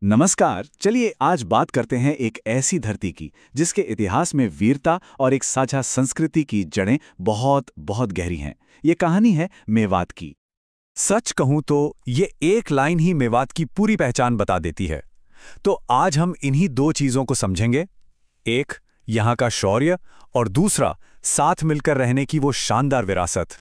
नमस्कार। चलिए आज बात करते हैं एक ऐसी धरती की जिसके इतिहास में वीरता और एक साझा संस्कृति की जड़ें बहुत बहुत गहरी हैं। ये कहानी है मेवात की। सच कहूं तो ये एक लाइन ही मेवात की पूरी पहचान बता देती है। तो आज हम इन्हीं दो चीजों को समझेंगे। एक, यहाँ का शौर्य, और दूसरा, साथ मिलकर रहने की वो शानदार विरासत।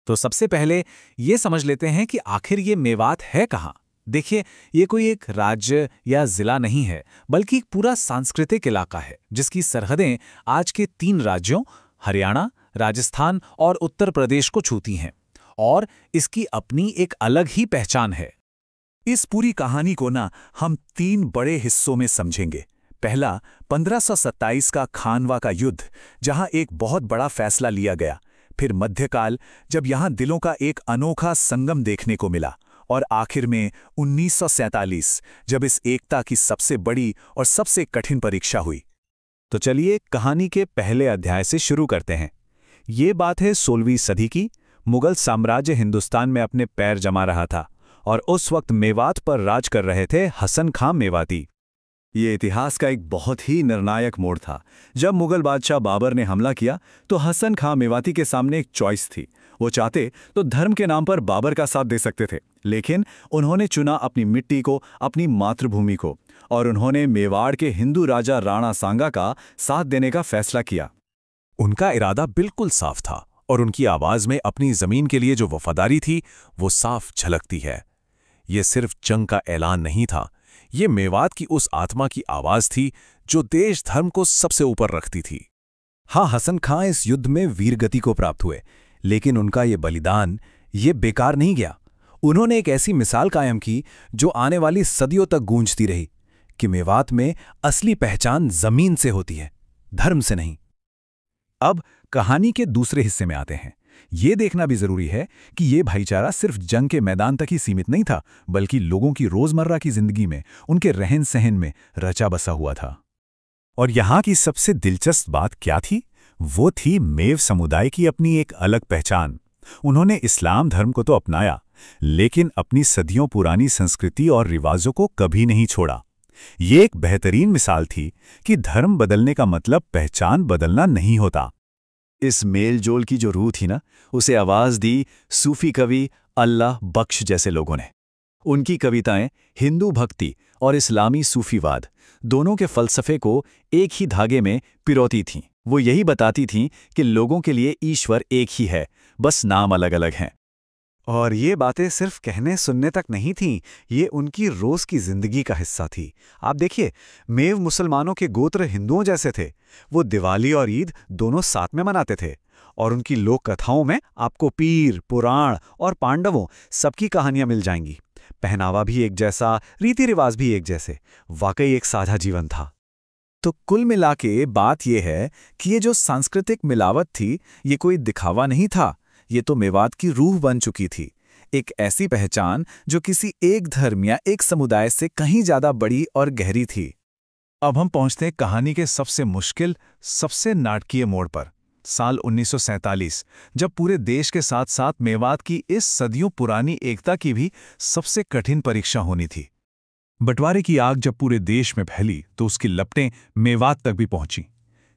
तो सबसे पहले ये समझ लेते हैं कि आखिर ये मेवात है कहाँ। देखिए, ये कोई एक राज्य या जिला नहीं है, बल्कि एक पूरा सांस्कृतिक इलाका है जिसकी सरहदें आज के 3 राज्यों हरियाणा, राजस्थान और उत्तर प्रदेश को छूती हैं। और इसकी अपनी एक अलग ही पहचान है। इस पूरी कहानी को हम 3 बड़े हिस्सों में समझेंगे। पहला, 1527 का खानवा का युद्ध, जहां एक बहुत बड़ा फैसला लिया गया। फिर मध्यकाल, जब यहां दिलों का एक अनोखा संगम देखने को मिला। और आखिर में 1947, जब इस एकता की सबसे बड़ी और सबसे कठिन परीक्षा हुई। तो चलिए कहानी के पहले अध्याय से शुरू करते हैं। ये बात है 16वीं सदी की। मुगल साम्राज्य हिंदुस्तान में अपने पैर जमा रहा था और उस वक्त मेवात पर राज कर रहे थे हसन खां मेवाती। ये इतिहास का एक बहुत ही निर्णायक मोड़ था। जब मुगल बादशाह बाबर ने हमला किया तो हसन खां मेवाती के सामने एक चॉइस थी। वो चाहते तो धर्म के नाम पर बाबर का साथ दे सकते थे, लेकिन उन्होंने चुना अपनी मिट्टी को, अपनी मातृभूमि को, और उन्होंने मेवाड़ के हिंदू राजा राणा सांगा का साथ देने का फैसला किया। उनका इरादा बिल्कुल साफ था और उनकी आवाज में अपनी जमीन के लिए जो वफादारी थी वो साफ झलकती है। ये सिर्फ जंग का ऐलान नहीं था, ये मेवात की उस आत्मा की आवाज थी जो देश धर्म को सबसे ऊपर रखती थी। हाँ, हसन खां इस युद्ध में वीरगति को प्राप्त हुए, लेकिन उनका ये बलिदान ये बेकार नहीं गया। उन्होंने एक ऐसी मिसाल कायम की जो आने वाली सदियों तक गूंजती रही कि मेवात में असली पहचान जमीन से होती है, धर्म से नहीं। अब कहानी के दूसरे हिस्से में आते हैं। ये देखना भी जरूरी है कि ये भाईचारा सिर्फ जंग के मैदान तक ही सीमित नहीं था, बल्कि लोगों की रोजमर्रा की जिंदगी में, उनके रहन सहन में रचा बसा हुआ था। और यहाँ की सबसे दिलचस्प बात क्या थी? वो थी मेव समुदाय की अपनी एक अलग पहचान। उन्होंने इस्लाम धर्म को तो अपनाया, लेकिन अपनी सदियों पुरानी संस्कृति और रिवाजों को कभी नहीं छोड़ा। ये एक बेहतरीन मिसाल थी कि धर्म बदलने का मतलब पहचान बदलना नहीं होता। इस मेलजोल की जो रूह थी उसे आवाज दी सूफी कवि अल्लाह बख्श जैसे लोगों ने। उनकी कविताएं हिंदू भक्ति और इस्लामी सूफीवाद दोनों के फलसफे को एक ही धागे में पिरोती थीं। वो यही बताती थीं कि लोगों के लिए ईश्वर एक ही है, बस नाम अलग अलग हैं। और ये बातें सिर्फ कहने सुनने तक नहीं थीं, ये उनकी रोज की जिंदगी का हिस्सा थी। आप देखिए, मेव मुसलमानों के गोत्र हिंदुओं जैसे थे। वो दिवाली और ईद दोनों साथ में मनाते थे, और उनकी लोक कथाओं में आपको पीर, पुराण और पांडवों सबकी कहानियां मिल जाएंगी। पहनावा भी एक जैसा, रीति रिवाज भी एक जैसे, वाकई एक साझा जीवन था। तो कुल मिला के बात यह है कि ये जो सांस्कृतिक मिलावट थी, ये कोई दिखावा नहीं था, ये तो मेवात की रूह बन चुकी थी। एक ऐसी पहचान जो किसी एक धर्म या एक समुदाय से कहीं ज्यादा बड़ी और गहरी थी। अब हम पहुंचते हैं कहानी के सबसे मुश्किल, सबसे नाटकीय मोड़ पर। साल 1947, जब पूरे देश के साथ साथ मेवात की इस सदियों पुरानी एकता की भी सबसे कठिन परीक्षा होनी थी। बंटवारे की आग जब पूरे देश में फैली तो उसकी लपटें मेवात तक भी पहुंची।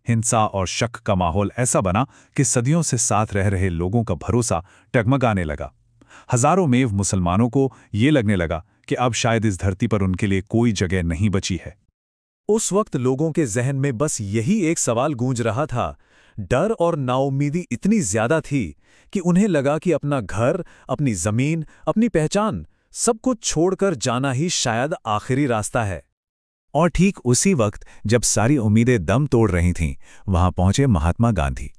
हिंसा और शक का माहौल ऐसा बना कि सदियों से साथ रह रहे लोगों का भरोसा टगमगाने लगा। हजारों मेव मुसलमानों को ये लगने लगा कि अब शायद इस धरती पर उनके लिए कोई जगह नहीं बची है। उस वक्त लोगों के जहन में बस यही एक सवाल गूंज रहा था। डर और नाउम्मीदी इतनी ज्यादा थी कि उन्हें लगा कि अपना घर, अपनी जमीन, अपनी पहचान सब कुछ छोड़कर जाना ही शायद आखिरी रास्ता है। और ठीक उसी वक्त जब सारी उम्मीदें दम तोड़ रही थीं, वहां पहुंचे महात्मा गांधी।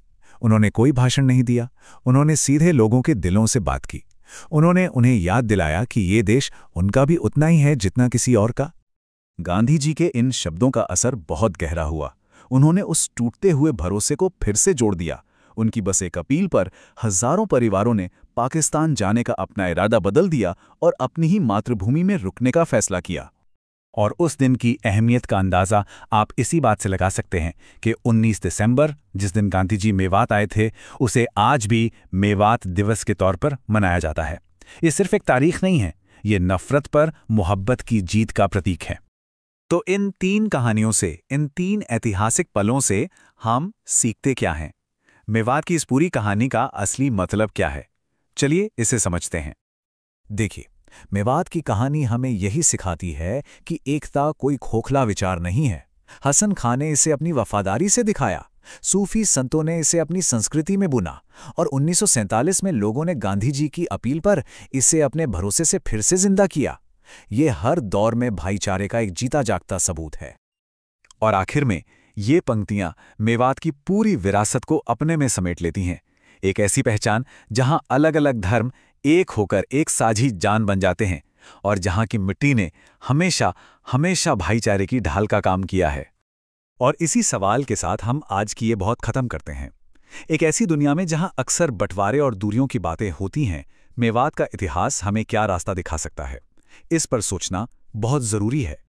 उन्होंने कोई भाषण नहीं दिया, उन्होंने सीधे लोगों के दिलों से बात की। उन्होंने उन्हें याद दिलाया कि ये देश उनका भी उतना ही है जितना किसी और का। गांधी जी के इन शब्दों का असर बहुत गहरा हुआ। उन्होंने उस टूटते हुए भरोसे को फिर से जोड़ दिया। उनकी बस एक अपील पर हजारों परिवारों ने पाकिस्तान जाने का अपना इरादा बदल दिया और अपनी ही मातृभूमि में रुकने का फैसला किया। और उस दिन की अहमियत का अंदाज़ा आप इसी बात से लगा सकते हैं कि 19 दिसंबर, जिस दिन गांधी जी मेवात आए थे, उसे आज भी मेवात दिवस के तौर पर मनाया जाता है। ये सिर्फ एक तारीख नहीं है, ये नफरत पर मोहब्बत की जीत का प्रतीक है। तो इन 3 कहानियों से, इन 3 ऐतिहासिक पलों से हम सीखते क्या हैं? मेवात की इस पूरी कहानी का असली मतलब क्या है? चलिए इसे समझते हैं। देखिए, मेवात की कहानी हमें यही सिखाती है कि एकता कोई खोखला विचार नहीं है। हसन खां ने इसे अपनी वफादारी से दिखाया, सूफी संतों ने इसे अपनी संस्कृति में बुना, और 1947 में लोगों ने गांधी जी की अपील पर इसे अपने भरोसे से फिर से जिंदा किया। ये हर दौर में भाईचारे का एक जीता जागता सबूत है। और आखिर में ये पंक्तियां मेवात की पूरी विरासत को अपने में समेट लेती हैं। एक ऐसी पहचान जहां अलग अलग धर्म एक होकर एक साझी जान बन जाते हैं, और जहां की मिट्टी ने हमेशा हमेशा भाईचारे की ढाल का काम किया है। और इसी सवाल के साथ हम आज की ये बहुत खत्म करते हैं। एक ऐसी दुनिया में जहां अक्सर बंटवारे और दूरियों की बातें होती हैं, मेवात का इतिहास हमें क्या रास्ता दिखा सकता है? इस पर सोचना बहुत जरूरी है।